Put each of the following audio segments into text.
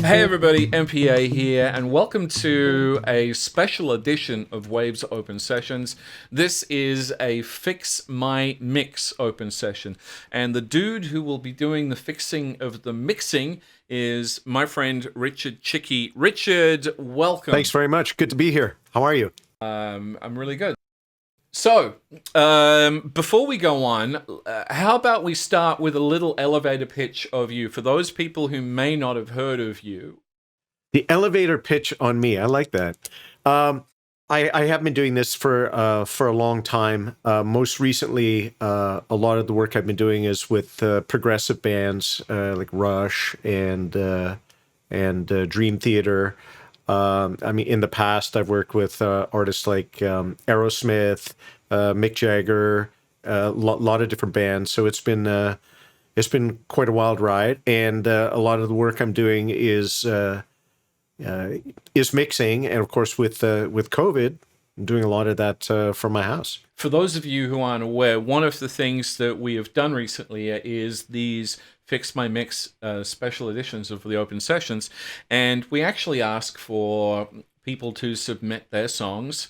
Hey everybody, MPA here, and welcome to a special edition of Waves Open Sessions. This is a Fix My Mix open session, and the dude who will be doing the fixing of the mixing is my friend Richard Chycki. Richard, welcome. Thanks very much. Good to be here. How are you? I'm really good. So, before we go on, how about we start with a little elevator pitch of you for those people who may not have heard of you. The elevator pitch on me. I like that. I have been doing this for a long time. Most recently, a lot of the work I've been doing is with progressive bands like Rush and Dream Theater. I mean, in the past, I've worked with artists like Aerosmith, Mick Jagger, a lot of different bands. So it's been quite a wild ride, and a lot of the work I'm doing is mixing, and of course with COVID, I'm doing a lot of that from my house. For those of you who aren't aware, one of the things that we have done recently is these Fix My Mix special editions of the open sessions, and we actually ask for people to submit their songs,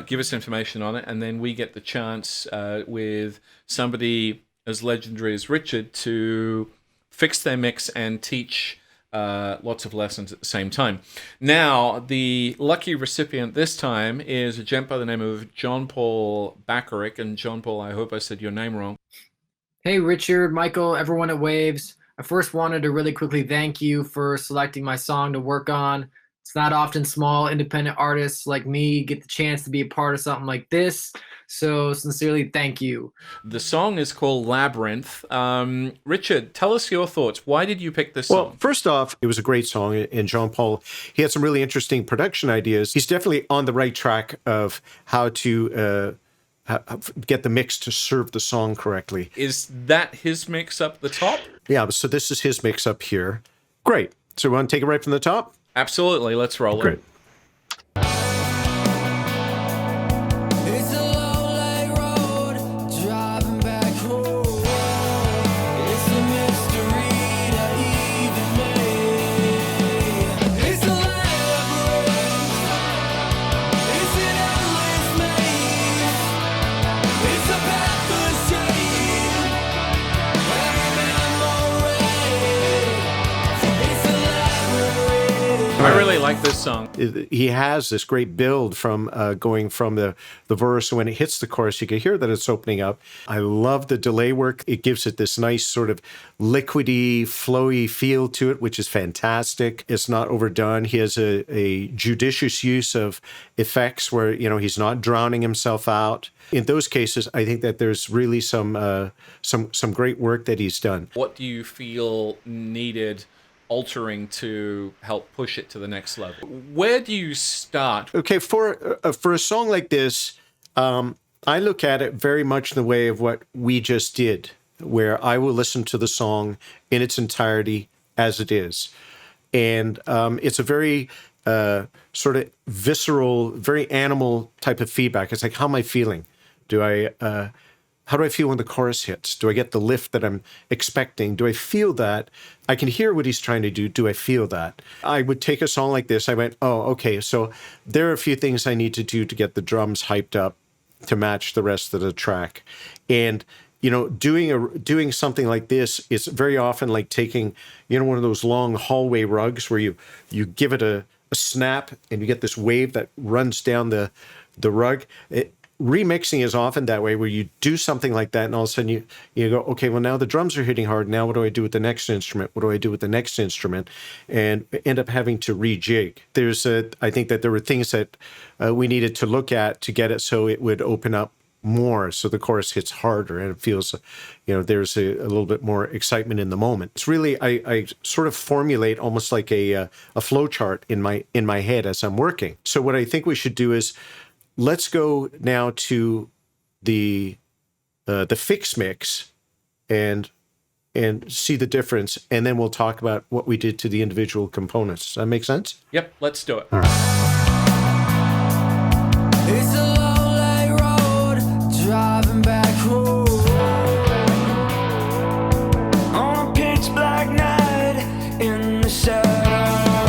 give us information on it, and then we get the chance with somebody as legendary as Richard to fix their mix and teach lots of lessons at the same time. Now, the lucky recipient this time is a gent by the name of Jon-Paul Bakaric, and Jon-Paul, I hope I said your name wrong. Hey, Richard, Michael, everyone at Waves. I first wanted to really quickly thank you for selecting my song to work on. It's not often small independent artists like me get the chance to be a part of something like this. So sincerely, thank you. The song is called Labyrinth. Richard, tell us your thoughts. Why did you pick this song? Well, first off, it was a great song, and Jon-Paul, he had some really interesting production ideas. He's definitely on the right track of how to get the mix to serve the song correctly. Is that his mix up the top? Yeah, so this is his mix up here. Great. So we want to take it right from the top? Absolutely. Let's roll Great. it. I really like this song. He has this great build from going from the verse. When it hits the chorus, you can hear that it's opening up. I love the delay work. It gives it this nice sort of liquidy, flowy feel to it, which is fantastic. It's not overdone. He has a judicious use of effects where, you know, he's not drowning himself out. In those cases, I think that there's really some great work that he's done. What do you feel needed altering to help push it to the next level? Where do you start? Okay, for a song like this, I look at it very much in the way of what we just did, where I will listen to the song in its entirety as it is. And it's a very sort of visceral, very animal type of feedback. It's like, how am I feeling? How do I feel when the chorus hits? Do I get the lift that I'm expecting? Do I feel that? I can hear what he's trying to do. Do I feel that? I would take a song like this. I went, oh, okay, so there are a few things I need to do to get the drums hyped up to match the rest of the track. And, you know, doing something like this is very often like taking, you know, one of those long hallway rugs where you give it a snap and you get this wave that runs down the rug. Remixing is often that way, where you do something like that and all of a sudden you go, okay, well, now the drums are hitting hard. Now what do I do with the next instrument? What do I do with the next instrument? And end up having to rejig. I think that there were things that we needed to look at to get it so it would open up more, so the chorus hits harder and it feels, you know, there's a little bit more excitement in the moment. It's really, I sort of formulate almost like a flow chart in my head as I'm working. So what I think we should do is, let's go now to the fix mix and see the difference, and then we'll talk about what we did to the individual components. Does that make sense? Yep, let's do it. All right. It's a lonely road, driving back home on a pitch black night in the shadow.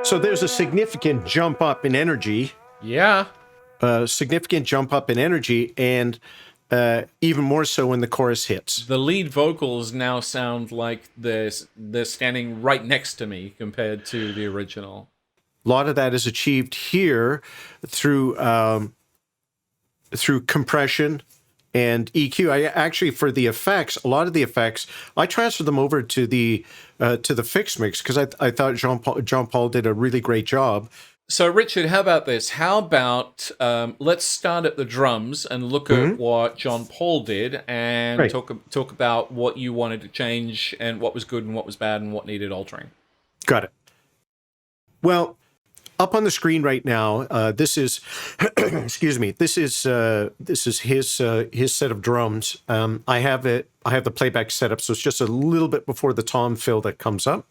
So there's a significant jump up in energy. Yeah. Significant jump up in energy, and even more so when the chorus hits. The lead vocals now sound like they're standing right next to me compared to the original. A lot of that is achieved here through compression and EQ. I actually, for the effects, a lot of the effects, I transferred them over to the fixed mix because I thought Jon-Paul did a really great job. So, Richard, how about this? How about let's start at the drums and look at what Jon-Paul did and talk about what you wanted to change and what was good and what was bad and what needed altering. Got it. Well, up on the screen right now, this is excuse me. This is his set of drums. I have the playback set up, so it's just a little bit before the tom fill that comes up.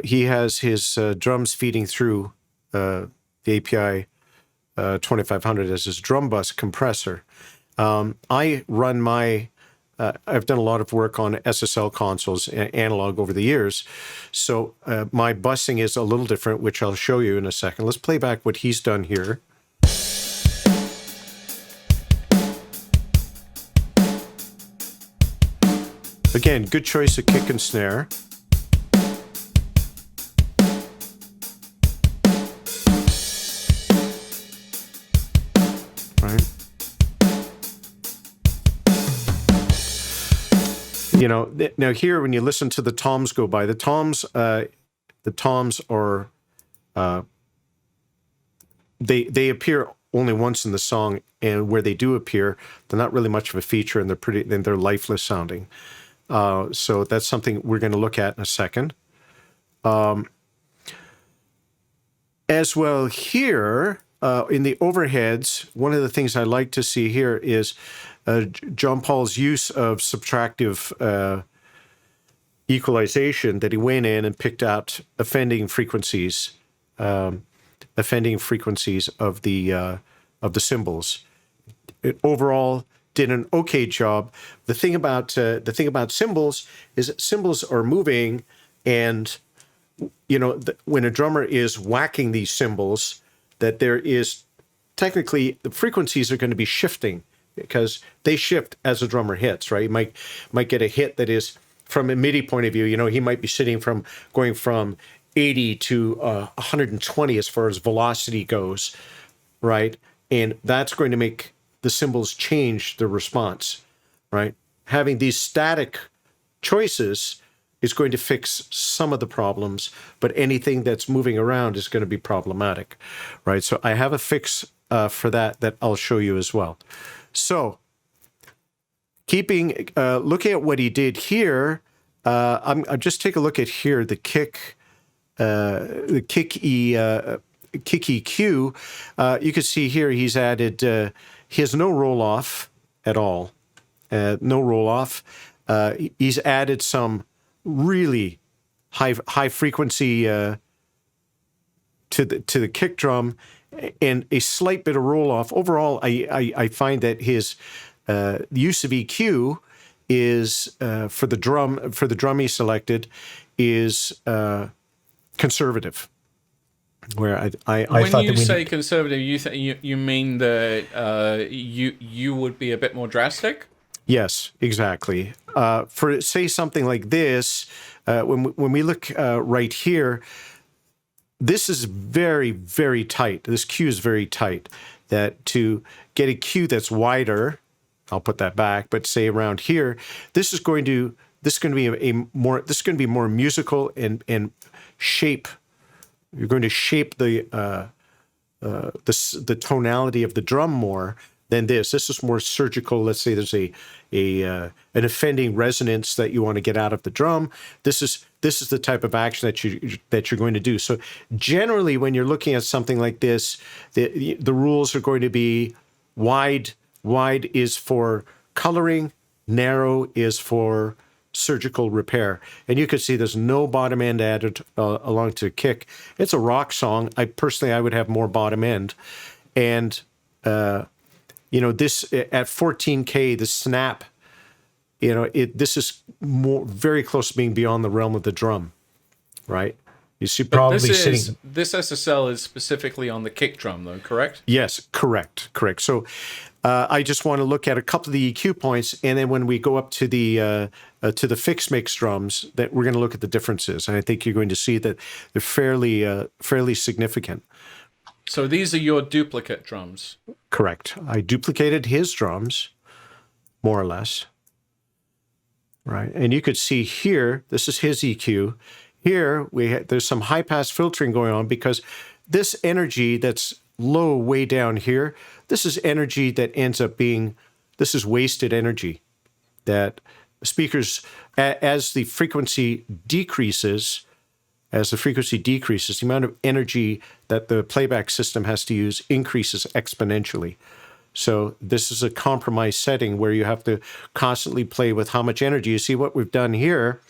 He has his drums feeding through the API 2500 as his drum bus compressor. I run my I've done a lot of work on SSL consoles, analog, over the years. So my busing is a little different, which I'll show you in a second. Let's play back what he's done here. Again, good choice of kick and snare. Right. You know, now here, when you listen to the toms go by, the toms are they appear only once in the song, and where they do appear, they're not really much of a feature, and they're lifeless sounding. So that's something we're going to look at in a second. As well here, in the overheads, one of the things I like to see here is Jon-Paul's use of subtractive equalization, that he went in and picked out offending frequencies of the cymbals. It overall did an okay job. The thing about cymbals is that cymbals are moving, and you know, when a drummer is whacking these cymbals, that there is technically the frequencies are going to be shifting, because they shift as a drummer hits, right? You might get a hit that is, from a MIDI point of view, you know, he might be going from 80 to 120 as far as velocity goes, right? And that's going to make the cymbals change the response, right? Having these static choices is going to fix some of the problems, but anything that's moving around is going to be problematic, right? So I have a fix for that I'll show you as well. So, looking at what he did here, I'll just take a look at here, the kick EQ. You can see here he's added, he has no roll off at all, no roll off. He's added some really high frequency to the kick drum, and a slight bit of roll off. Overall, I find that his use of EQ is for the drum he selected is conservative. Where I when thought you that say conservative, you mean that you would be a bit more drastic? Yes, exactly. For, say, something like this, when we look right here, this is very, very tight. This cue is very tight. That to get a cue that's wider, I'll put that back, but say around here, this is going to be more musical and shape. You're going to shape the tonality of the drum more than this. This is more surgical. Let's say there's an offending resonance that you want to get out of the drum. This is the type of action that you're going to do. So generally, when you're looking at something like this, the rules are going to be wide. Wide is for coloring. Narrow is for surgical repair. And you can see there's no bottom end added along to kick. It's a rock song. I would have more bottom end. And this at 14K, the snap, this is very close to being beyond the realm of the drum, right? You see But probably this sitting. SSL is specifically on the kick drum, though, correct? Yes, correct. So I just want to look at a couple of the EQ points, and then when we go up to the fixed mix drums, that we're going to look at the differences, and I think you're going to see that they're fairly significant. So these are your duplicate drums. Correct. I duplicated his drums, more or less. Right, and you could see here, this is his EQ. Here, there's some high-pass filtering going on because this energy that's low way down here, this is energy that ends up being, this is wasted energy that speakers, as the frequency decreases, the amount of energy that the playback system has to use increases exponentially. So this is a compromised setting where you have to constantly play with how much energy. You see what we've done here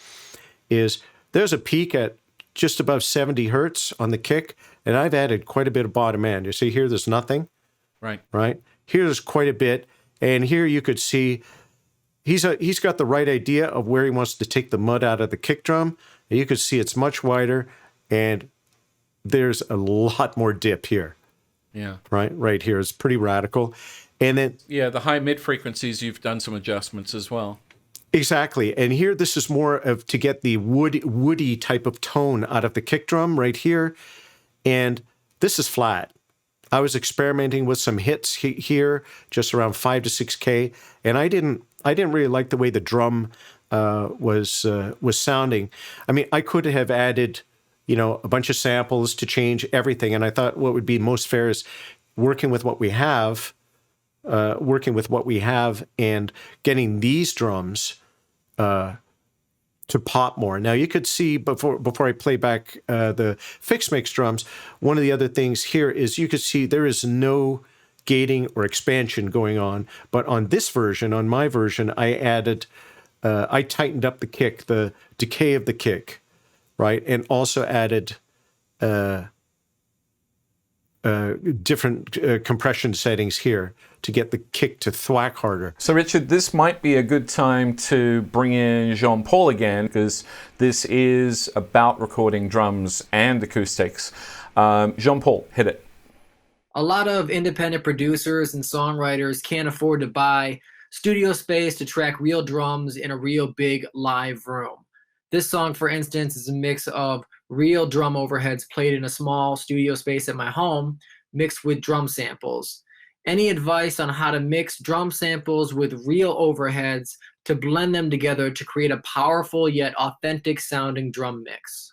is there's a peak at just above 70 hertz on the kick, and I've added quite a bit of bottom end. You see here there's nothing. Right. Here there's quite a bit, and here you could see he's got the right idea of where he wants to take the mud out of the kick drum. And you could see it's much wider, and there's a lot more dip here. Yeah. Right here. It's pretty radical. And then the high mid frequencies, you've done some adjustments as well. Exactly. And here, this is more of to get the woody type of tone out of the kick drum right here. And this is flat. I was experimenting with some hits here, just around 5 to 6K. And I didn't really like the way the drum was sounding. I mean, I could have added, a bunch of samples to change everything. And I thought what would be most fair is working with what we have and getting these drums to pop more. Now you could see before I play back the fixed mix drums, one of the other things here is you could see there is no gating or expansion going on. But on this version, on my version, I tightened up the kick, the decay of the kick, right, and also added different compression settings here to get the kick to thwack harder. So Richard, this might be a good time to bring in Jon-Paul again, because this is about recording drums and acoustics. Jon-Paul, hit it. A lot of independent producers and songwriters can't afford to buy studio space to track real drums in a real big live room. This song, for instance, is a mix of real drum overheads played in a small studio space at my home, mixed with drum samples. Any advice on how to mix drum samples with real overheads to blend them together to create a powerful yet authentic sounding drum mix?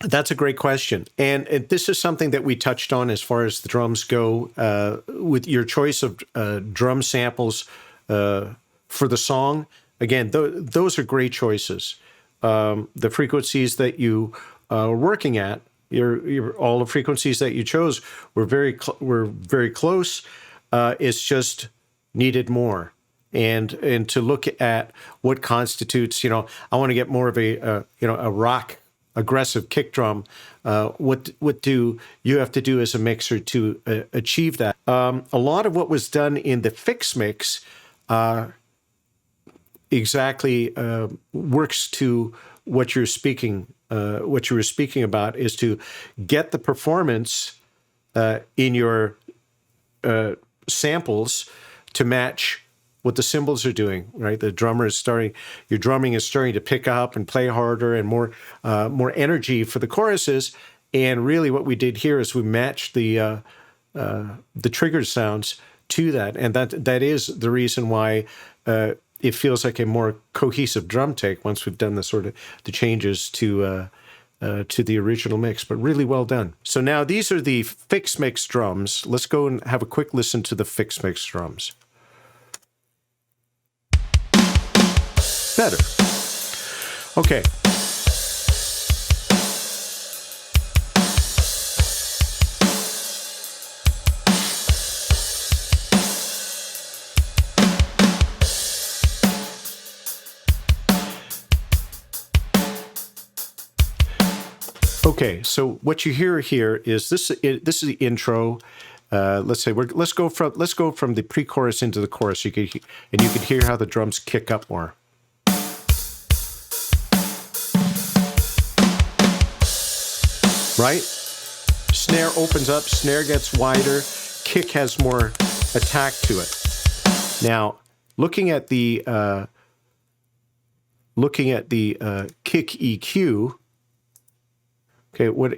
That's a great question. And this is something that we touched on as far as the drums go, with your choice of drum samples for the song. Again, those are great choices. The frequencies that you are working at, all the frequencies that you chose were very close. It's just needed more, and to look at what constitutes. I want to get more of a rock aggressive kick drum. What do you have to do as a mixer to achieve that? A lot of what was done in the fix mix exactly works to what you're speaking. What you were speaking about is to get the performance in your samples to match what the cymbals are doing, right? Your drumming is starting to pick up and play harder and more energy for the choruses. And really what we did here is we matched the trigger sounds to that. And that is the reason why it feels like a more cohesive drum take once we've done the changes to the original mix, but really well done. So now these are the fixed mix drums. Let's go and have a quick listen to the fixed mix drums. Better. Okay. Okay, so what you hear here is this is the intro. Let's go from the pre-chorus into the chorus. You can hear how the drums kick up more. right? Snare opens up, snare gets wider, kick has more attack to it. Now, looking at the kick EQ. Okay, what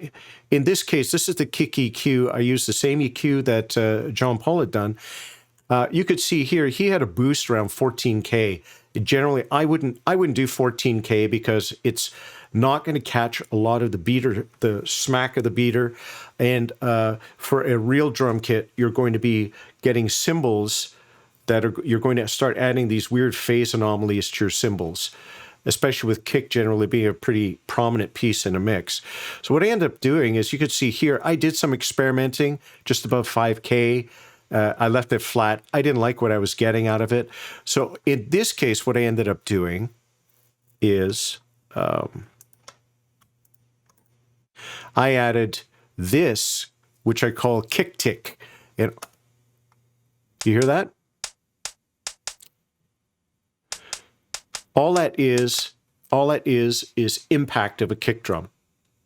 in this case, this is the kick EQ. I used the same EQ that Jon-Paul had done. You could see here he had a boost around 14K. Generally, I wouldn't do 14K because it's not going to catch a lot of the beater, the smack of the beater. And for a real drum kit, you're going to be getting cymbals you're going to start adding these weird phase anomalies to your cymbals, especially with kick generally being a pretty prominent piece in a mix. So what I ended up doing is, you could see here, I did some experimenting just above 5K. I left it flat. I didn't like what I was getting out of it. So in this case, what I ended up doing is I added this, which I call kick tick. And you hear that? All that is impact of a kick drum.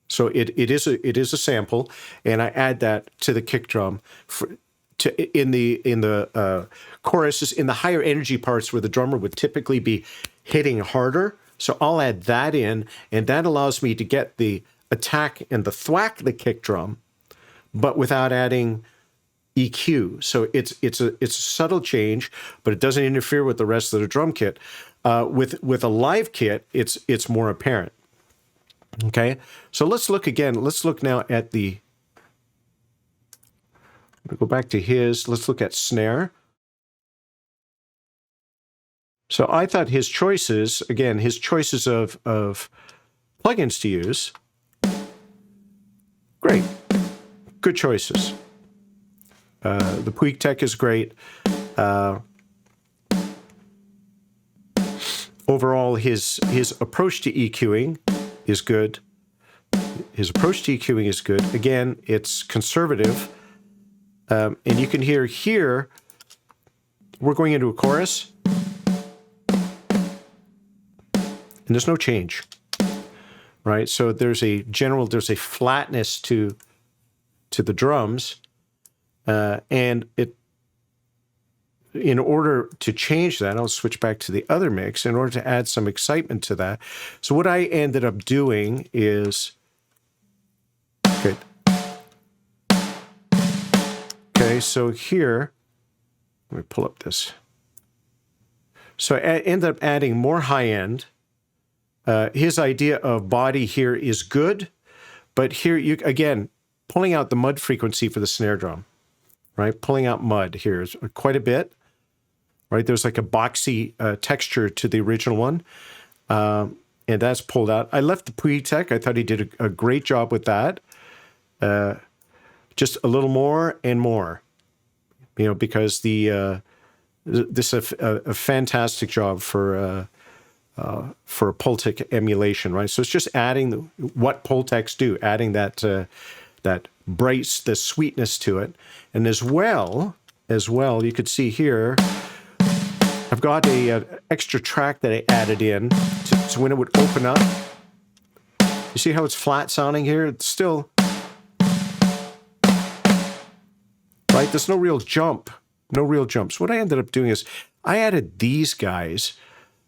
So it is a sample, and I add that to the kick drum in the choruses, in the higher energy parts where the drummer would typically be hitting harder. So I'll add that in, and that allows me to get the attack and the thwack of the kick drum, but without adding EQ. So it's a subtle change, but it doesn't interfere with the rest of the drum kit. With a live kit, it's more apparent. Okay, so let's look again. Let's look now at the. We'll go back to his. Let's look at snare. So I thought his choices of plugins to use, great, good choices. The Puig Tech is great. Overall, his approach to EQing is good. His approach to EQing is good. Again, it's conservative. And you can hear here, we're going into a chorus, and there's no change, right? So there's a flatness to the drums, and in order to change that, I'll switch back to the other mix, in order to add some excitement to that. So what I ended up doing is, good. Okay, so here, let me pull up this. So I ended up adding more high end. His idea of body here is good, but here, again, pulling out the mud frequency for the snare drum, right? Pulling out mud here is quite a bit. Right, there's like a boxy texture to the original one, and that's pulled out. I left the Puig Tech. I thought he did a great job with that. Just a little more and more, because this is a fantastic job for a Pultec emulation, right? So it's just adding what Pultecs do, adding that bright, the sweetness to it, and as well, you could see here. I've got a extra track that I added in so when it would open up. You see how it's flat sounding here? It's still, right? There's no real jump. So what I ended up doing is I added these guys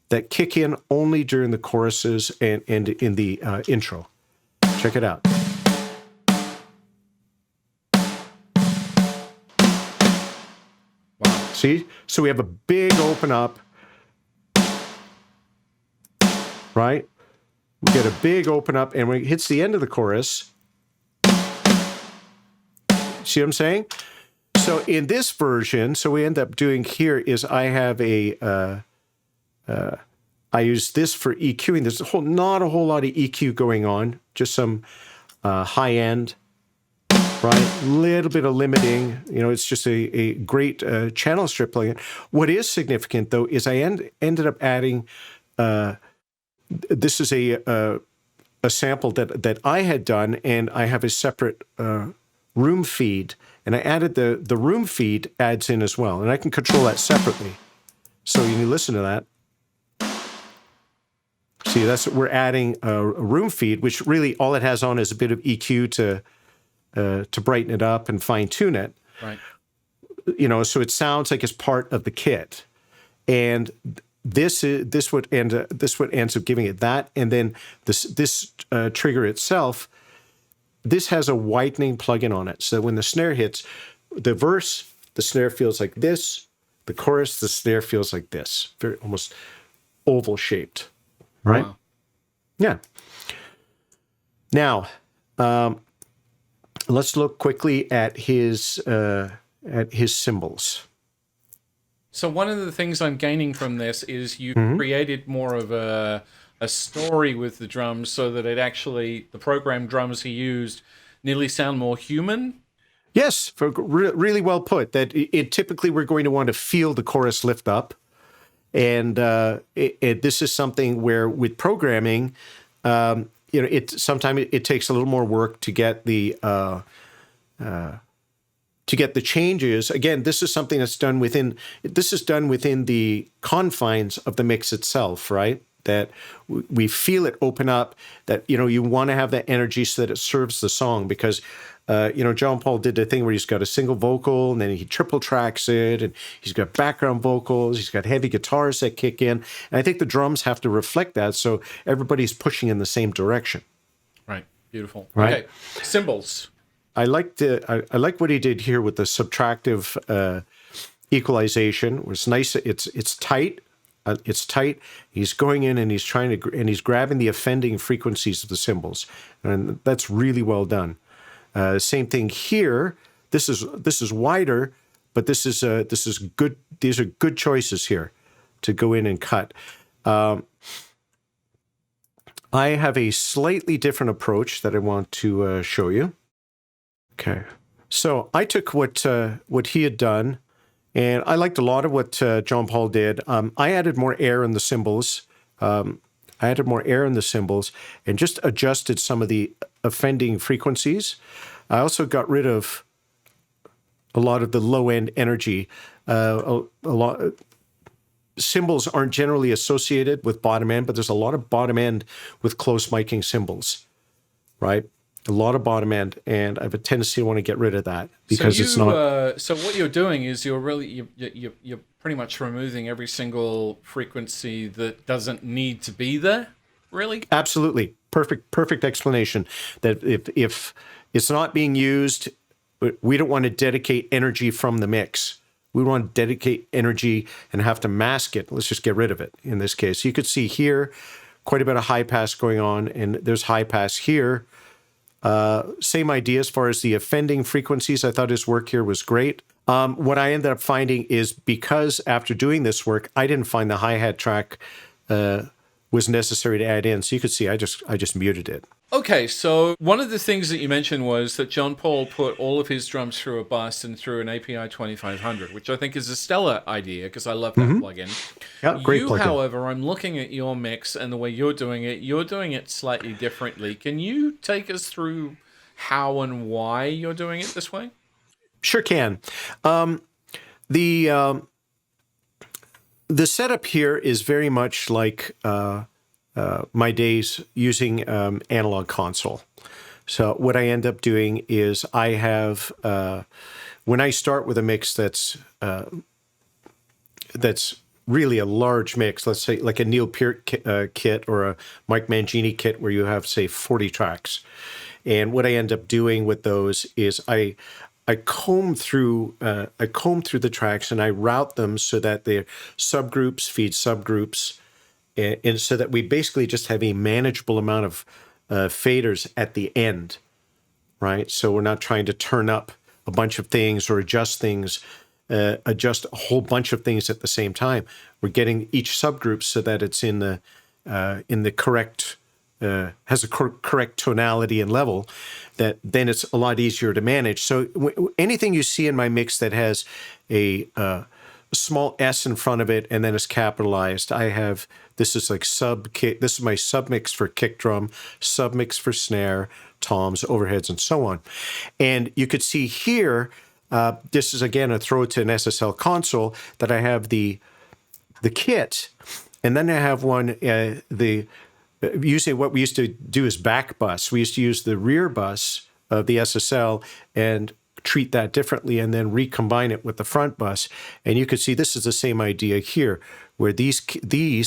that kick in only during the choruses and in the intro. Check it out. See? So we have a big open up, right? We get a big open up, and when it hits the end of the chorus, see what I'm saying? So in this version, so we end up doing here is I have I use this for EQing. There's not a whole lot of EQ going on, just some high end. Right, little bit of limiting. It's just a great channel strip plugin. What is significant though is I ended up adding. This is a sample that I had done, and I have a separate room feed, and I added the room feed adds in as well, and I can control that separately. So you can listen to that. See, we're adding a room feed, which really all it has on is a bit of EQ to brighten it up and fine tune it. Right. So it sounds like it's part of the kit, and this what ends up giving it that, and then this trigger itself. This has a whitening plugin on it, so when the snare hits, the verse, the snare feels like this. The chorus, the snare feels like this, very almost oval shaped, right? Wow. Yeah. Now, let's look quickly at his cymbals. So one of the things I'm gaining from this is you created more of a story with the drums, so that the programmed drums he used nearly sound more human. Yes, really well put. That it typically we're going to want to feel the chorus lift up, and this is something where with programming, sometimes it takes a little more work to get the changes. Again, this is something that's done within the confines of the mix itself, right? That we feel it open up, that, you want to have that energy so that it serves the song, because, Jon-Paul did the thing where he's got a single vocal and then he triple tracks it, and he's got background vocals, he's got heavy guitars that kick in. And I think the drums have to reflect that, so everybody's pushing in the same direction. Right. Beautiful. Right. Okay. Cymbals. I like what he did here with the subtractive equalization. It was nice. It's tight. It's tight. He's going in and he's grabbing the offending frequencies of the cymbals, and that's really well done. Same thing here. This is wider, but this is good. These are good choices here to go in and cut. I have a slightly different approach that I want to show you. Okay, so I took what he had done. And I liked a lot of what Jon-Paul did. I added more air in the cymbals. And just adjusted some of the offending frequencies. I also got rid of a lot of the low-end energy. Cymbals aren't generally associated with bottom end, but there's a lot of bottom end with close miking cymbals, right? A lot of bottom end, and I have a tendency to want to get rid of that because it's not. So what you're doing is you're pretty much removing every single frequency that doesn't need to be there. Really? Absolutely, perfect explanation. That if it's not being used, we don't want to dedicate energy from the mix. We want to dedicate energy and have to mask it. Let's just get rid of it. In this case, you could see here quite a bit of high pass going on, and there's high pass here. Same idea as far as the offending frequencies. I thought his work here was great. What I ended up finding is, because after doing this work, I didn't find the hi-hat track was necessary to add in. So you could see I just muted it. Okay, so one of the things that you mentioned was that Jon-Paul put all of his drums through a bus and through an API 2500, which I think is a stellar idea because I love that plugin. Yeah, great plugin. However, I'm looking at your mix and the way you're doing it slightly differently. Can you take us through how and why you're doing it this way? Sure can. The setup here is very much like my days using analog console. So what I end up doing is I have, when I start with a mix that's really a large mix, let's say like a Neil Peart kit or a Mike Mangini kit where you have, say, 40 tracks. And what I end up doing with those is I comb through the tracks and I route them so that their subgroups feed subgroups, and so that we basically just have a manageable amount of faders at the end, right? So we're not trying to turn up a bunch of things or adjust a whole bunch of things at the same time. We're getting each subgroup so that it's in the correct has a correct tonality and level. That then it's a lot easier to manage. So anything you see in my mix that has a small S in front of it and then it's capitalized, this is like this is my submix for kick drum, submix for snare, toms, overheads, and so on. And you could see here, this is again a throw to an SSL console, that I have the kit, and then I have one, the Usually what we used to do is back bus. We used to use the rear bus of the SSL and treat that differently and then recombine it with the front bus. And you can see this is the same idea here, where these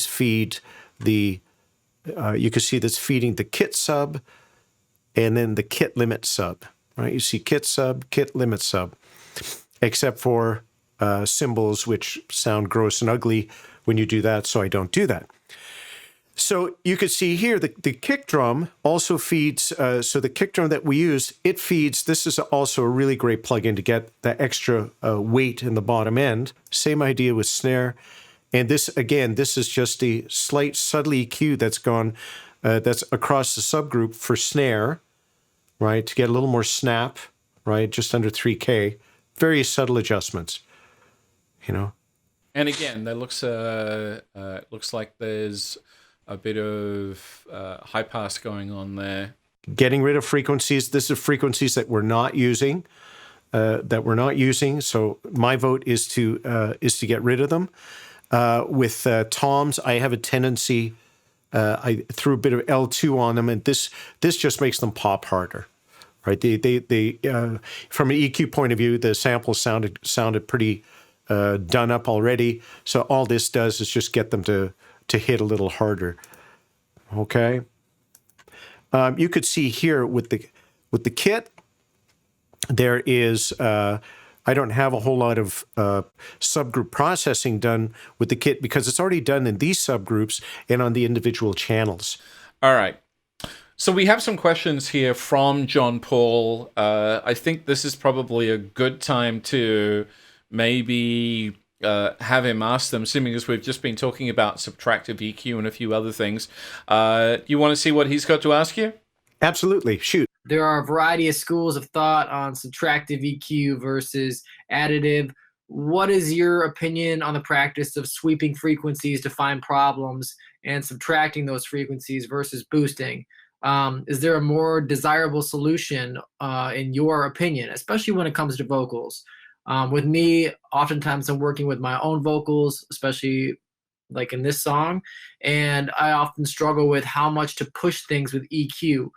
feed the, you can see that's feeding the kit sub and then the kit limit sub, right? You see kit sub, kit limit sub, except for symbols, which sound gross and ugly when you do that, so I don't do that. So you can see here the kick drum also feeds, so the kick drum that we use, it feeds, this is also a really great plugin to get that extra weight in the bottom end. Same idea with snare. And this, again, this is just the slight subtle EQ that's gone, that's across the subgroup for snare, right? To get a little more snap, right? Just under 3K. Very subtle adjustments, you know. And again, that looks like there's a bit of high pass going on there. Getting rid of frequencies. This is frequencies that we're not using. So my vote is to get rid of them. With toms, I have a tendency. I threw a bit of L2 on them, and this just makes them pop harder, right? They from an EQ point of view, the samples sounded pretty done up already. So all this does is just get them to hit a little harder. Okay. You could see here with the kit, there is I don't have a whole lot of subgroup processing done with the kit because it's already done in these subgroups and on the individual channels. All right. So we have some questions here from Jon-Paul. I think this is probably a good time to maybe have him ask them, assuming as we've just been talking about subtractive EQ and a few other things. You want to see what he's got to ask you? Absolutely. Shoot. There are a variety of schools of thought on subtractive EQ versus additive. What is your opinion on the practice of sweeping frequencies to find problems and subtracting those frequencies versus boosting? Is there a more desirable solution in your opinion, especially when it comes to vocals? With me, oftentimes I'm working with my own vocals, especially like in this song, and I often struggle with how much to push things with EQ.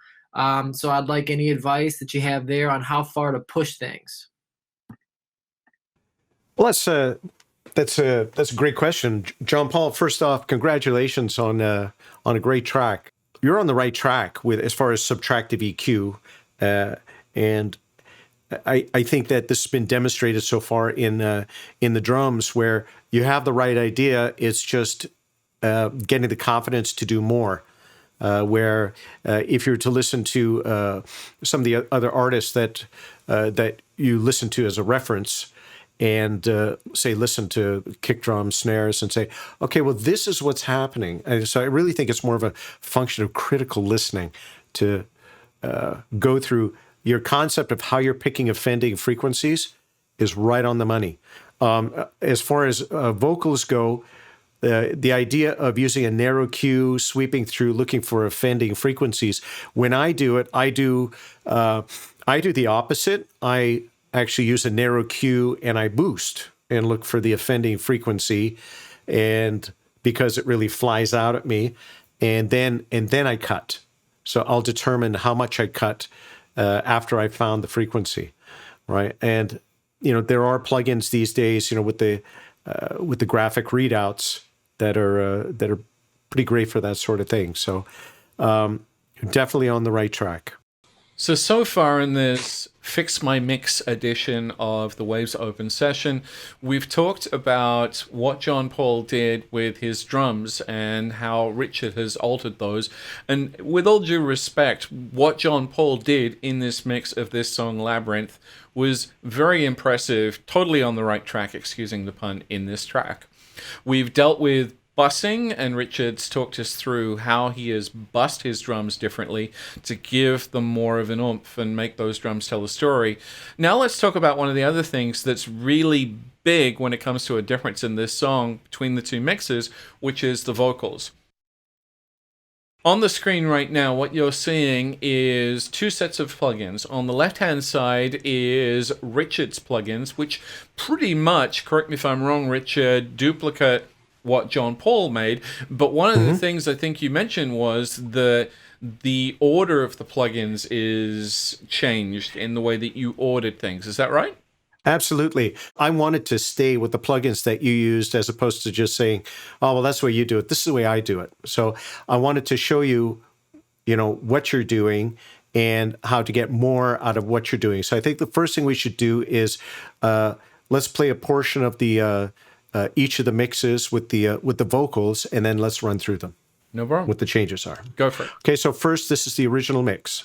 So I'd like any advice that you have there on how far to push things. Well, that's a great question, Jon-Paul. First off, congratulations on a great track. You're on the right track with as far as subtractive EQ, and I think that this has been demonstrated so far in the drums, where you have the right idea. It's just getting the confidence to do more. Where if you're to listen to some of the other artists that you listen to as a reference, and say listen to kick drum, snares, and say, okay, well, this is what's happening. And so I really think it's more of a function of critical listening to go through. Your concept of how you're picking offending frequencies is right on the money. As far as vocals go, the idea of using a narrow Q, sweeping through, looking for offending frequencies. When I do it, I do the opposite. I actually use a narrow Q and I boost and look for the offending frequency, and because it really flies out at me, and then I cut. So I'll determine how much I cut after I found the frequency, right? And there are plugins these days, with the graphic readouts that are pretty great for that sort of thing. So definitely on the right track. So far in this Fix My Mix edition of the Waves Open Session, we've talked about what Jon-Paul did with his drums and how Richard has altered those. And with all due respect, what Jon-Paul did in this mix of this song Labyrinth was very impressive, totally on the right track, excusing the pun, in this track. We've dealt with bussing, and Richard's talked us through how he has bussed his drums differently to give them more of an oomph and make those drums tell a story. Now let's talk about one of the other things that's really big when it comes to a difference in this song between the two mixes, which is the vocals. On the screen right now, what you're seeing is two sets of plugins. On the left-hand side is Richard's plugins, which pretty much, correct me if I'm wrong, Richard, duplicate what Jon-Paul made. But one of the things I think you mentioned was that the order of the plugins is changed in the way that you ordered things. Is that right? Absolutely. I wanted to stay with the plugins that you used as opposed to just saying, oh, well, that's the way you do it. This is the way I do it. So I wanted to show you, what you're doing and how to get more out of what you're doing. So I think the first thing we should do is let's play a portion of the each of the mixes with the vocals, and then let's run through them. No problem. What the changes are. Go for it. Okay, so first, this is the original mix.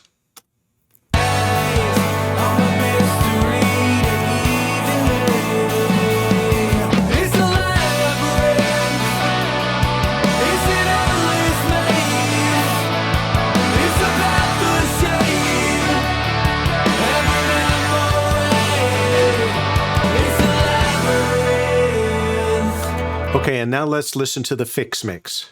Okay, and now let's listen to the fix mix.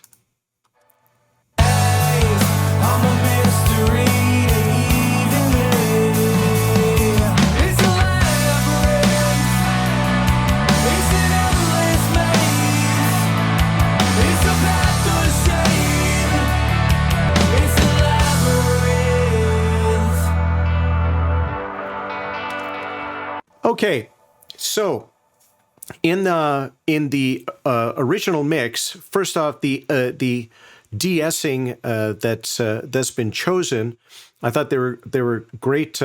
Okay, so in the original mix, first off, the de-essing that's been chosen, I thought they were great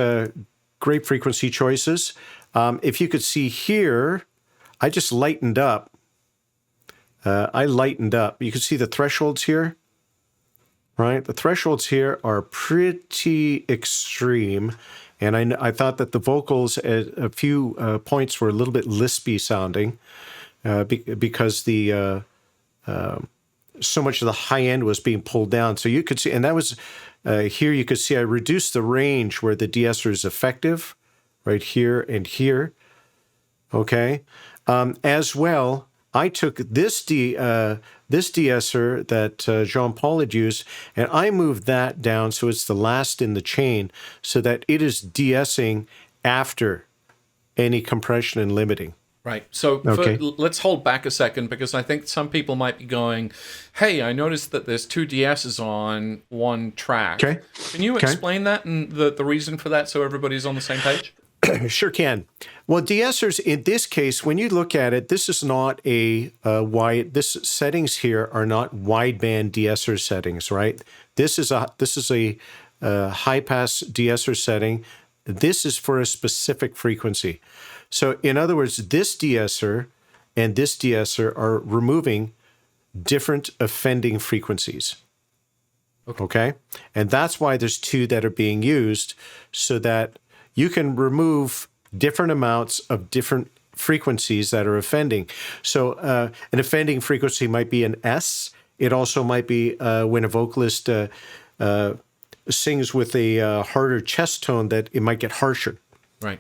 frequency choices. If you could see here, I just lightened up. You can see the thresholds here, right? The thresholds here are pretty extreme. And I thought that the vocals at a few points were a little bit lispy sounding because the so much of the high end was being pulled down. So you could see, and that was here you could see I reduced the range where the de-esser is effective, right here and here. Okay, as well, I took this de-esser that Jon-Paul had used, and I moved that down so it's the last in the chain, so that it is de-essing after any compression and limiting. Right. So let's hold back a second, because I think some people might be going, hey, I noticed that there's two de-essers on one track. Okay. Can you explain that and the reason for that so everybody's on the same page? Sure can. Well, de-essers in this case, when you look at it, this is not a wide. This settings here are not wideband de-esser settings, right? This is a high pass de-esser setting. This is for a specific frequency. So, in other words, this de-esser and this de-esser are removing different offending frequencies. Okay, and that's why there's two that are being used, so that you can remove different amounts of different frequencies that are offending. So an offending frequency might be an S. It also might be when a vocalist sings with a harder chest tone, that it might get harsher.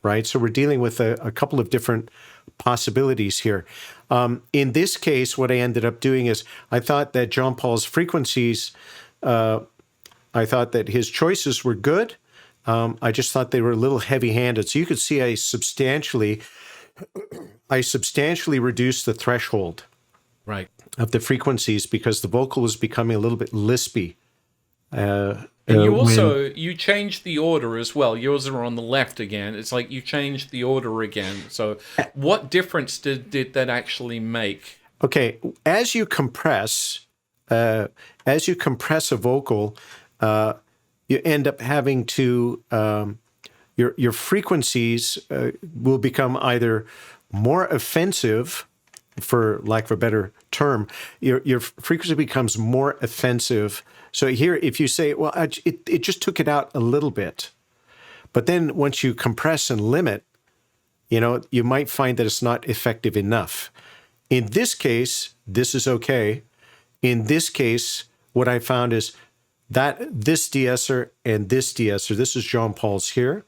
Right. So we're dealing with a couple of different possibilities here. In this case, what I ended up doing is I thought that Jon-Paul's frequencies, I thought that his choices were good. I just thought they were a little heavy-handed. So you could see I substantially reduced the threshold of the frequencies because the vocal was becoming a little bit lispy. And you changed the order as well. Yours are on the left again. It's like you changed the order again. So what difference did that actually make? Okay, as you compress a vocal, you end up having to, your frequencies will become either more offensive, for lack of a better term, your frequency becomes more offensive. So here, if you say, well, it just took it out a little bit, but then once you compress and limit, you might find that it's not effective enough. In this case, this is okay. In this case, what I found is that this de-esser and this de-esser, this is Jon-Paul's here,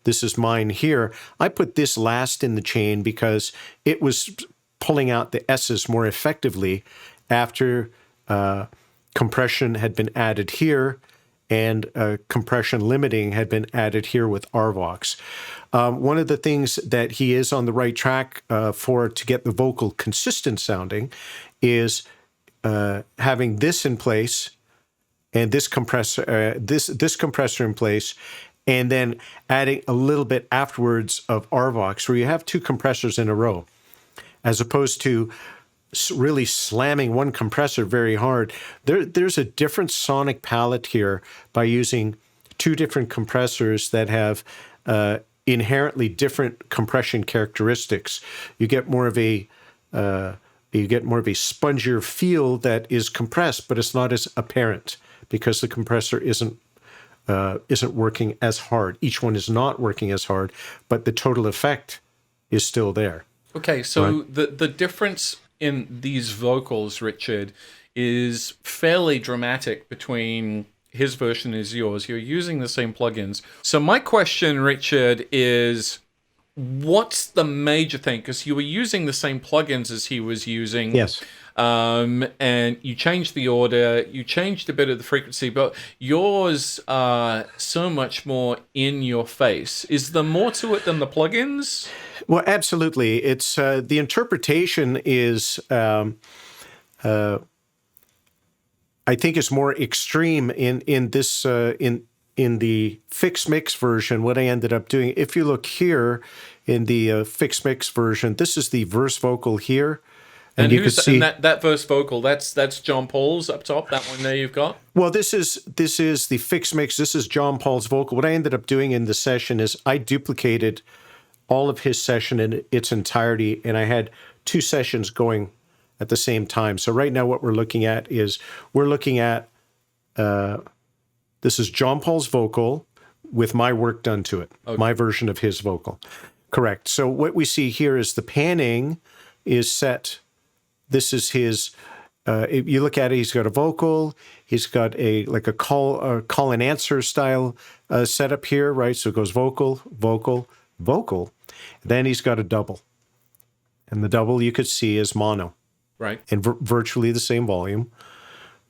this is mine here. I put this last in the chain because it was pulling out the S's more effectively after compression had been added here and compression limiting had been added here with RVox. One of the things that he is on the right track for to get the vocal consistent sounding is having this in place and this compressor, this compressor in place, and then adding a little bit afterwards of RVox, where you have two compressors in a row, as opposed to really slamming one compressor very hard. There's a different sonic palette here by using two different compressors that have inherently different compression characteristics. You get more of a spongier feel that is compressed, but it's not as apparent because the compressor isn't working as hard. Each one is not working as hard, but the total effect is still there. Okay, so the difference in these vocals, Richard, is fairly dramatic between his version and yours. You're using the same plugins. So my question, Richard, is what's the major thing? Because you were using the same plugins as he was using. Yes. And you changed the order, you changed a bit of the frequency, but yours are so much more in your face. Is there more to it than the plugins? Well, absolutely. It's the interpretation is, I think, is more extreme in this in the fixed mix version. What I ended up doing, if you look here in the fixed mix version, this is the verse vocal here. And you can see that verse vocal. That's Jon-Paul's up top. That one there you've got. Well, this is the fixed mix. This is Jon-Paul's vocal. What I ended up doing in the session is I duplicated all of his session in its entirety, and I had two sessions going at the same time. So right now, what we're looking at this is Jon-Paul's vocal with my work done to it, my version of his vocal. Correct. So what we see here is the panning is set. This is his, if you look at it, he's got a vocal, he's got a call and answer style setup here, right? So it goes vocal, vocal, vocal. Then he's got a double. And the double you could see is mono. Right. And virtually the same volume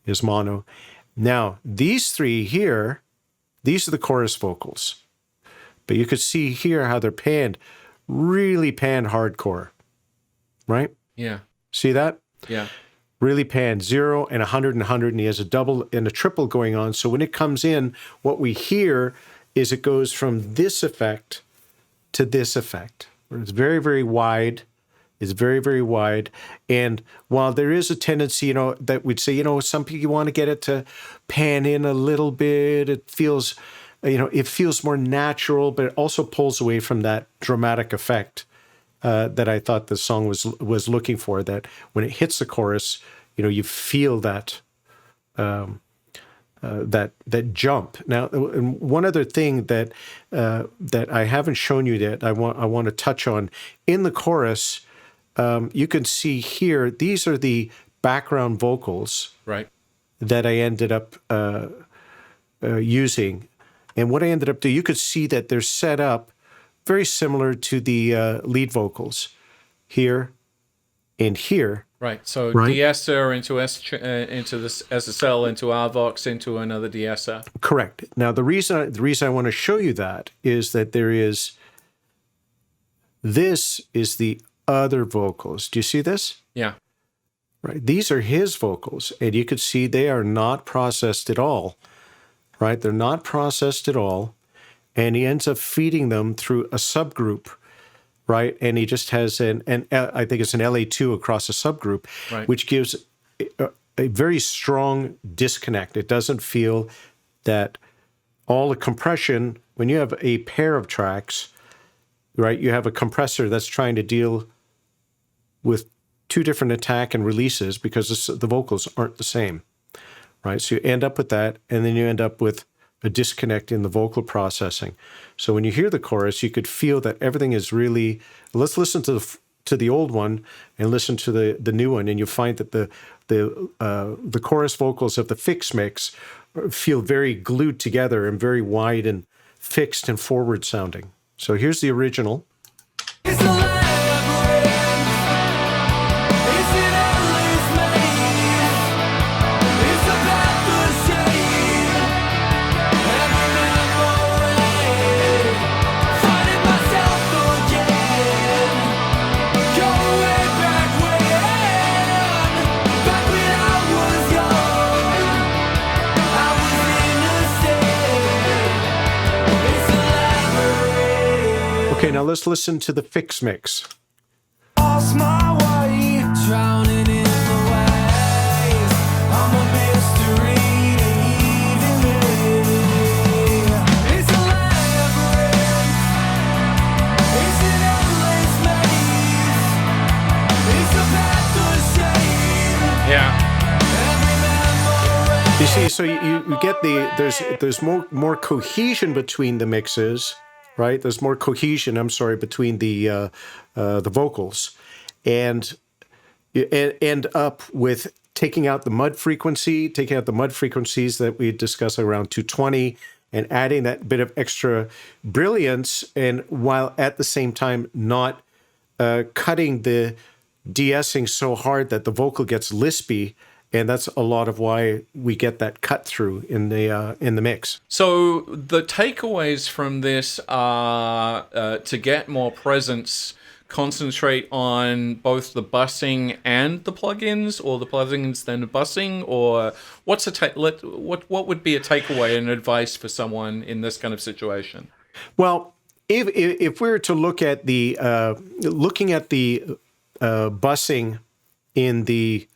is mono. Now, these three here, these are the chorus vocals. But you could see here how they're panned, really panned hardcore, right? Yeah. See that? Yeah. Really panned 0 and 100 and 100, and he has a double and a triple going on. So when it comes in, what we hear is it goes from this effect to this effect. It's very, very wide. It's very, very wide. And while there is a tendency, that we'd say, some people want to get it to pan in a little bit. It feels, it feels more natural, but it also pulls away from that dramatic effect that I thought the song was looking for. That when it hits the chorus, you feel that that jump. Now, one other thing that I haven't shown you that I want to touch on in the chorus. You can see here, these are the background vocals, right, that I ended up using. And what I ended up doing, you could see that they're set up very similar to the lead vocals here and here. Right. So de-esser into this SSL, into RVox, into another de-esser. Correct. Now, the reason I want to show you that is that this is the other vocals. Do you see this? Yeah. Right. These are his vocals, and you could see they are not processed at all. Right. They're not processed at all, and he ends up feeding them through a subgroup. Right. And he just has I think it's an LA2 across a subgroup, right, which gives a very strong disconnect. It doesn't feel that all the compression, when you have a pair of tracks, right, you have a compressor that's trying to deal with two different attack and releases because the vocals aren't the same, right? So you end up with that, and then you end up with a disconnect in the vocal processing. So when you hear the chorus, you could feel that everything is really. Let's listen to the old one and listen to the new one, and you find that the chorus vocals of the fixed mix feel very glued together and very wide and fixed and forward sounding. So here's the original. It's the labyrinth. It's an endless maze. It's a path of shame. Okay, now let's listen to the fix mix. Lost my way, drowning in the waves. I'm a mystery to even me. It's a labyrinth. It's an endless maze. It's a path to shame. Yeah. You see, so you get there's more cohesion between the mixes, right? There's more cohesion, between the vocals, and you end up with taking out the mud frequencies that we discussed around 220, and adding that bit of extra brilliance, and while at the same time not cutting the de-essing so hard that the vocal gets lispy. And that's a lot of why we get that cut through in the mix. So the takeaways from this are to get more presence, concentrate on both the bussing and the plugins, or the plugins then the bussing, or what's what would be a takeaway and advice for someone in this kind of situation? Well, if we were to look at the bussing in the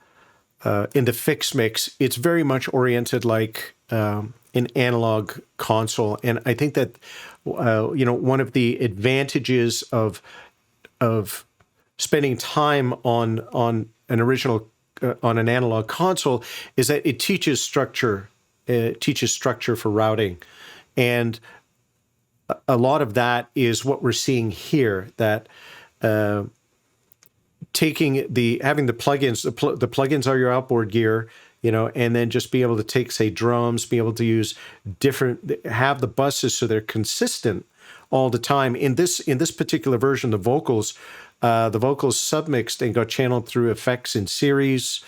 fix mix, it's very much oriented like an analog console, and I think that one of the advantages of spending time on an analog console is that it teaches structure. It teaches structure for routing, and a lot of that is what we're seeing here. That having the plugins, the plugins are your outboard gear, and then just be able to take, say, drums, be able to use have the buses so they're consistent all the time. In this particular version, the vocals submixed and got channeled through effects in series,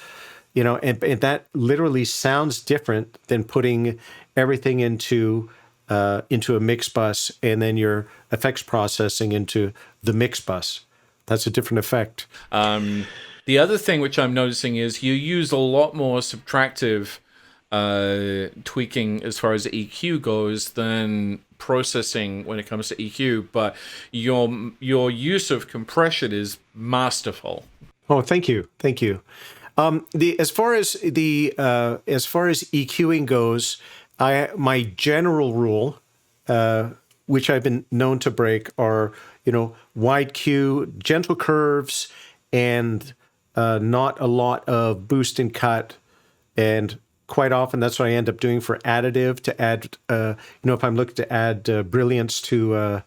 and that literally sounds different than putting everything into a mix bus and then your effects processing into the mix bus. That's a different effect. The other thing which I'm noticing is you use a lot more subtractive tweaking as far as EQ goes than processing when it comes to EQ, but your use of compression is masterful. Oh, thank you. As far as EQing goes, my general rule, which I've been known to break, are wide Q, gentle curves, and not a lot of boost and cut. And quite often that's what I end up doing for additive, to add, if I'm looking to add brilliance to a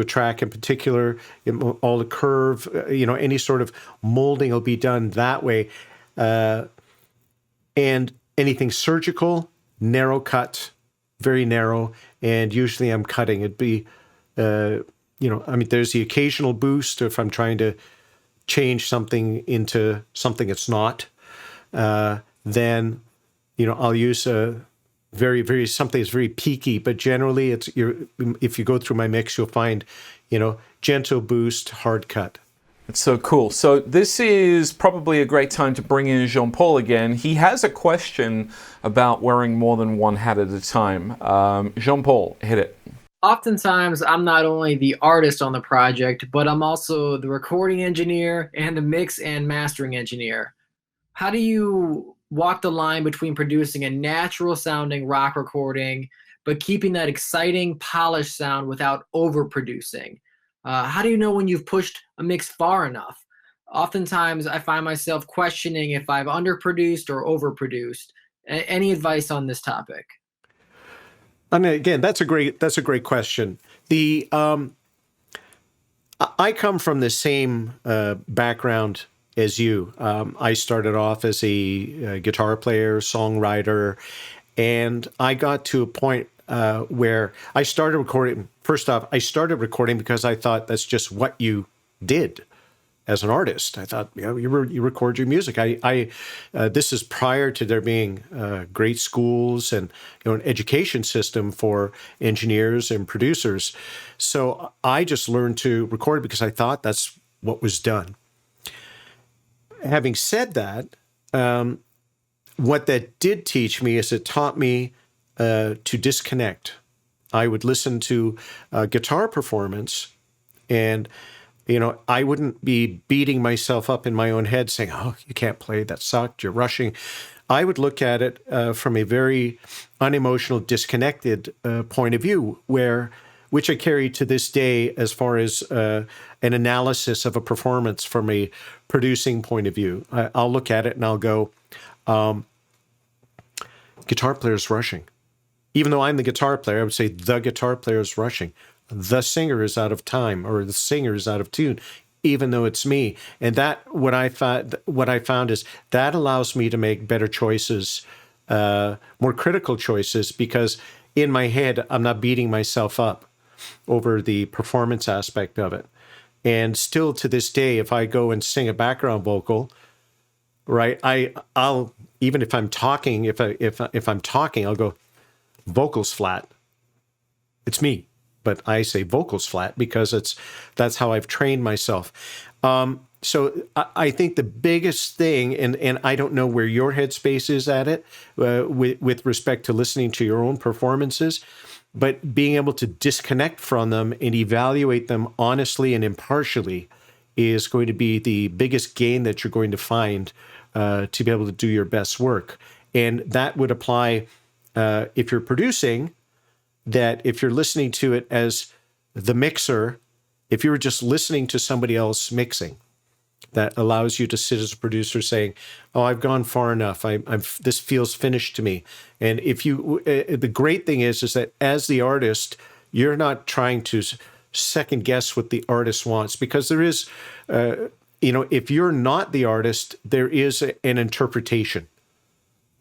track in particular, all the curve, any sort of molding will be done that way. And anything surgical, narrow cut, very narrow, and usually I'm cutting. It'd be, there's the occasional boost if I'm trying to change something into something it's not. Then, I'll use a very something that's very peaky. But generally, if you go through my mix, you'll find, gentle boost, hard cut. It's so cool. So this is probably a great time to bring in Jon-Paul again. He has a question about wearing more than one hat at a time. Jon-Paul, hit it. Oftentimes, I'm not only the artist on the project, but I'm also the recording engineer and the mix and mastering engineer. How do you walk the line between producing a natural sounding rock recording, but keeping that exciting, polished sound without overproducing? How do you know when you've pushed a mix far enough? Oftentimes, I find myself questioning if I've underproduced or overproduced. Any advice on this topic? I mean, again, that's a great question. I come from the same background as you. I started off as a guitar player, songwriter, and I got to a point where I started recording. First off, I started recording because I thought that's just what you did as an artist. I thought, you record your music. This is prior to there being great schools and an education system for engineers and producers. So I just learned to record because I thought that's what was done. Having said that, what that did teach me is it taught me to disconnect I would listen to a guitar performance, and I wouldn't be beating myself up in my own head saying, "Oh, you can't play, that sucked, you're rushing." I would look at it from a very unemotional, disconnected point of view, which I carry to this day as far as an analysis of a performance from a producing point of view. I'll look at it and I'll go, guitar player's rushing. Even though I'm the guitar player, I would say the guitar player is rushing. The singer is out of time, or the singer is out of tune, even though it's me. And that what I found is that allows me to make better choices, more critical choices, because in my head I'm not beating myself up over the performance aspect of it. And still to this day, if I go and sing a background vocal, right, I'll even if I'm talking, if I'm talking, I'll go vocals flat. It's me. But I say vocals flat because that's how I've trained myself. So I think the biggest thing, and I don't know where your headspace is at it with respect to listening to your own performances, but being able to disconnect from them and evaluate them honestly and impartially is going to be the biggest gain that you're going to find to be able to do your best work. And that would apply if you're producing, that if you're listening to it as the mixer, if you were just listening to somebody else mixing, that allows you to sit as a producer saying, "Oh, I've gone far enough. This feels finished to me." And if you, the great thing is that as the artist, you're not trying to second guess what the artist wants, because there is, if you're not the artist, there is an interpretation.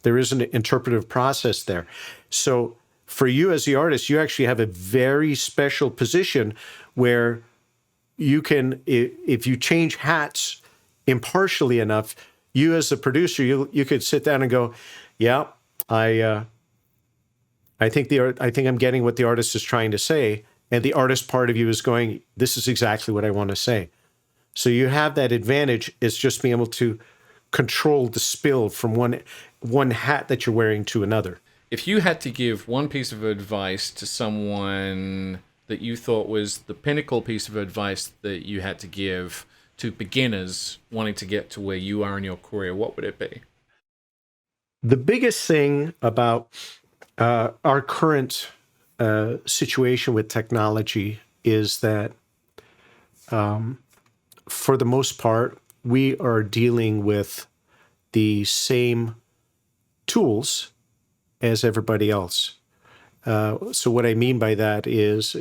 There is an interpretive process there. So for you as the artist, you actually have a very special position where you can, if you change hats impartially enough, you as the producer, you could sit down and go, "Yeah, I think I'm getting what the artist is trying to say," and the artist part of you is going, "This is exactly what I want to say." So you have that advantage. It's just being able to control the spill from one hat that you're wearing to another. If you had to give one piece of advice to someone that you thought was the pinnacle piece of advice that you had to give to beginners wanting to get to where you are in your career, what would it be? The biggest thing about our current situation with technology is that, for the most part, we are dealing with the same tools as everybody else. So what I mean by that is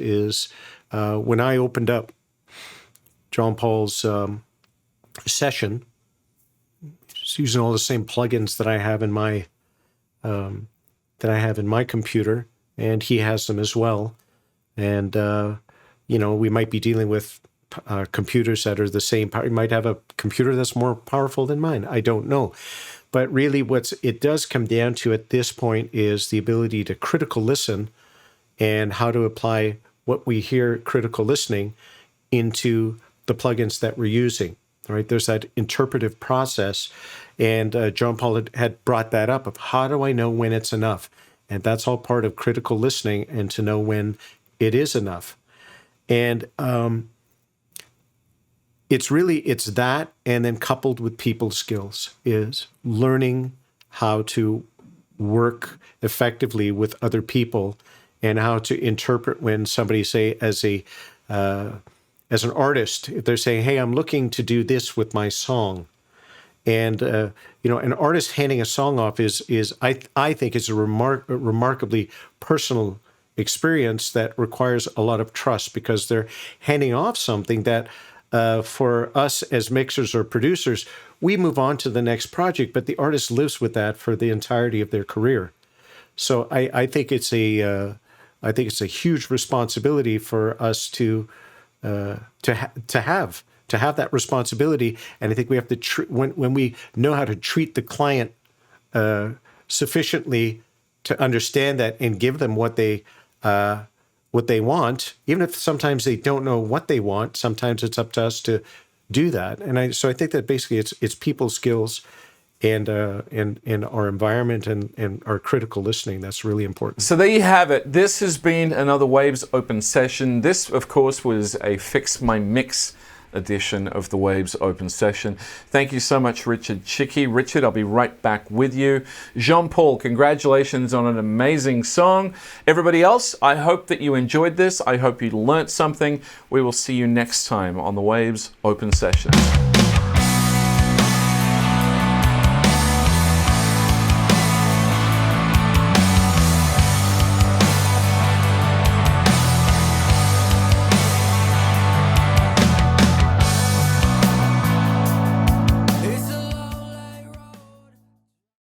when I opened up Jon-Paul's session, just using all the same plugins that I have in my computer, and he has them as well. And we might be dealing with computers that are the same power. You might have a computer that's more powerful than mine. I don't know. But really it does come down to at this point is the ability to critical listen and how to apply what we hear critical listening into the plugins that we're using. Right? There's that interpretive process. And Jon-Paul had brought that up of how do I know when it's enough? And that's all part of critical listening and to know when it is enough. And it's that, and then coupled with people skills is learning how to work effectively with other people and how to interpret when somebody say as an artist, if they're saying, "Hey, I'm looking to do this with my song," and an artist handing a song off is I think is a remarkably personal experience that requires a lot of trust, because they're handing off something that for us as mixers or producers, we move on to the next project, but the artist lives with that for the entirety of their career. So I think it's a huge responsibility for us to have that responsibility, and I think we have to when we know how to treat the client sufficiently to understand that and give them what they want, even if sometimes they don't know what they want. Sometimes it's up to us to do that. And so I think that basically it's people skills and our environment and our critical listening. That's really important. So there you have it. This has been another Waves Open session. This, of course, was a Fix My Mix edition of the Waves Open session. Thank you so much, Richard Chycki. Richard, I'll be right back with you. Jon-Paul, congratulations on an amazing song. Everybody else, I hope that you enjoyed this. I hope you learnt something. We will see you next time on the Waves Open session.